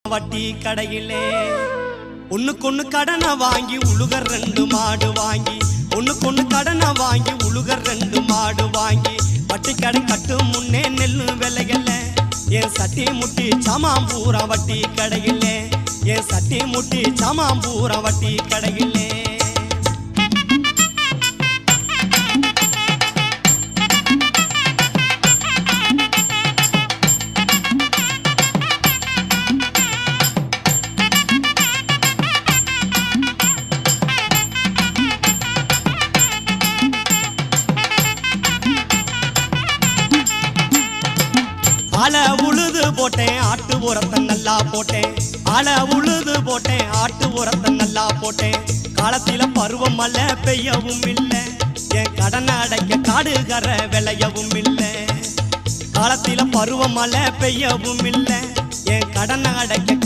வட்டி கடையிலே ஒண்ணுக்கொண்ணு கடனை வாங்கி உழுகர் 2 மாடு வாங்கி ஒண்ணுக்கொண்ணு கடனை வாங்கி உழுகர் 2 மாடு வாங்கி வட்டி கடை கட்டும் முன்னே நெல்லு விலையில என் சட்டி முட்டி சாமாம்பூரா வட்டி கடையிலே என் சட்டி முட்டி சாமாம்பூரா வட்டி கடையிலே ஆள உழுது போட்டேன் ஆட்டு உரத்தை நல்லா போட்டேன் ஆள உழுது போட்டேன் ஆட்டு உரத்தை நல்லா போட்டேன் காலத்தில பருவம் மழை பெய்யவும் இல்லை என் கடனை அடைக்க காடுகர விளையவும் இல்லை காலத்தில பருவம் மழை பெய்யவும் இல்லை என் கடனை அடைக்க